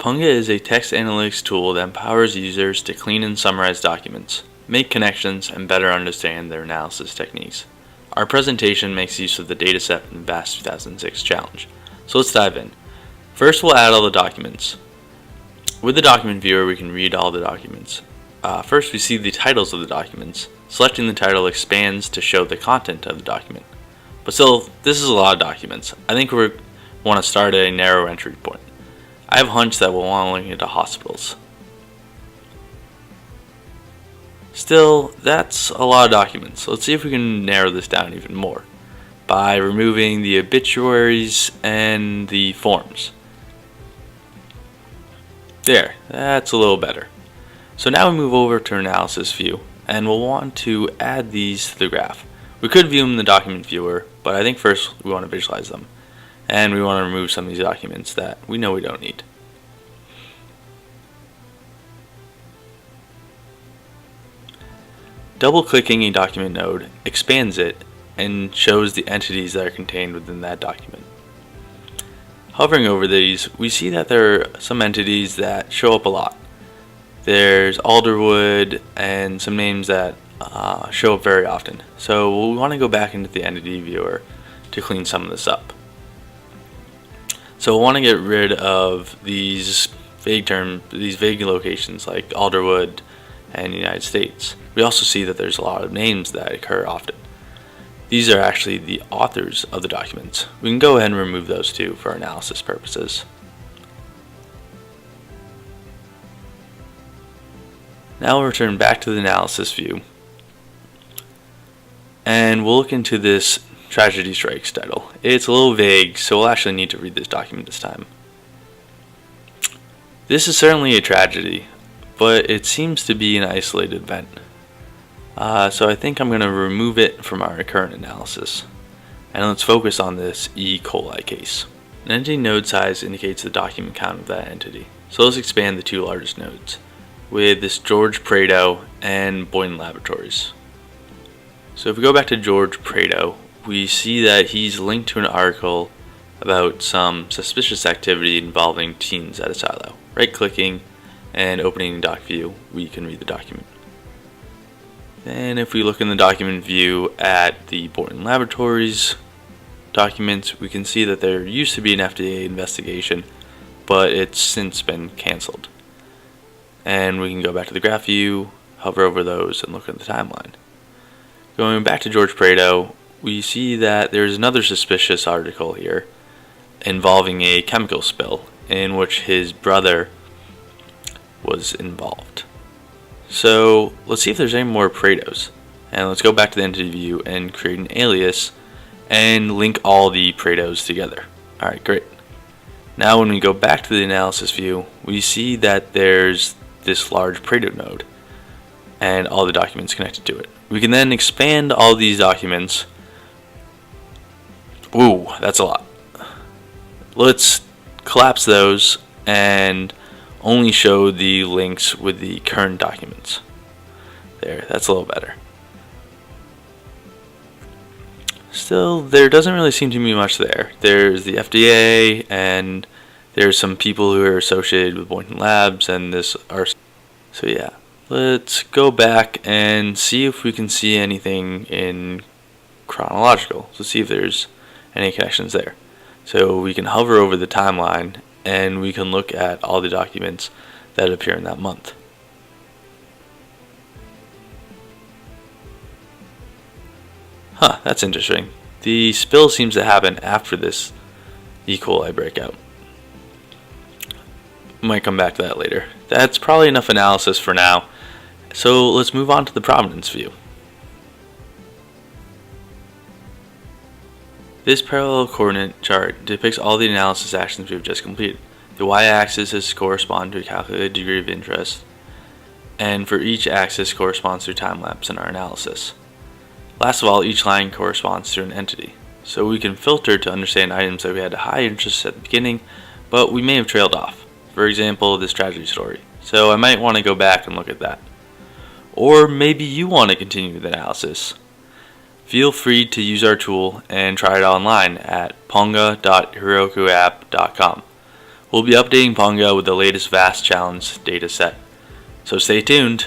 PUNGA is a text analytics tool that empowers users to clean and summarize documents, make connections, and better understand their analysis techniques. Our presentation makes use of the dataset from the VAST 2006 challenge. So let's dive in. First, we'll add all the documents. With the document viewer, we can read all the documents. First, we see the titles of the documents. Selecting the title expands to show the content of the document. But still, this is a lot of documents. I think we want to start at a narrow entry point. I have a hunch that we'll want to link into hospitals. Still, that's a lot of documents. Let's see if we can narrow this down even more by removing the obituaries and the forms. There, that's a little better. So now we move over to analysis view, and we'll want to add these to the graph. We could view them in the document viewer, but I think first we want to visualize them. And we want to remove some of these documents that we know we don't need. Double-clicking a document node expands it and shows the entities that are contained within that document. Hovering over these, we see that there are some entities that show up a lot. There's Alderwood and some names that show up very often. So we want to go back into the entity viewer to clean some of this up. So we'll want to get rid of these vague locations like Alderwood and United States. We also see that there's a lot of names that occur often. These are actually the authors of the documents. We can go ahead and remove those too for analysis purposes. Now we'll return back to the analysis view, and we'll look into this Tragedy Strikes title. It's a little vague, so we'll actually need to read this document this time. This is certainly a tragedy, but it seems to be an isolated event. So I think I'm going to remove it from our current analysis. And let's focus on this E. coli case. An entity node size indicates the document count of that entity. So let's expand the two largest nodes with this George Prado and Boynton Laboratories. So if we go back to George Prado, we see that he's linked to an article about some suspicious activity involving teens at a silo. Right-clicking and opening doc view, we can read the document. And if we look in the document view at the Boynton Laboratories documents, we can see that there used to be an FDA investigation, but it's since been canceled. And we can go back to the graph view, hover over those, and look at the timeline. Going back to George Prado, we see that there's another suspicious article here involving a chemical spill in which his brother was involved. So let's see if there's any more Prados. And let's go back to the entity view and create an alias and link all the Prados together. Alright, great. Now when we go back to the analysis view, we see that there's this large Prado node and all the documents connected to it. We can then expand all these documents. Ooh, that's a lot. Let's collapse those and only show the links with the current documents. There, that's a little better. Still, there doesn't really seem to be much there. There's the FDA, and there's some people who are associated with Boynton Labs, and this are. So yeah, let's go back and see if we can see anything in chronological. So see if there's any connections there. So we can hover over the timeline, and we can look at all the documents that appear in that month. Huh, that's interesting. The spill seems to happen after this E. coli breakout. Might come back to that later. That's probably enough analysis for now. So let's move on to the provenance view. This parallel coordinate chart depicts all the analysis actions we've just completed. The y-axis is correspond to a calculated degree of interest, and for each axis corresponds to a time lapse in our analysis. Last of all, each line corresponds to an entity, so we can filter to understand items that we had a high interest at the beginning, but we may have trailed off. For example, this tragedy story. So I might want to go back and look at that. Or maybe you want to continue the analysis. Feel free to use our tool and try it online at punga.herokuapp.com. We'll be updating PUNGA with the latest VAST challenge dataset, so stay tuned.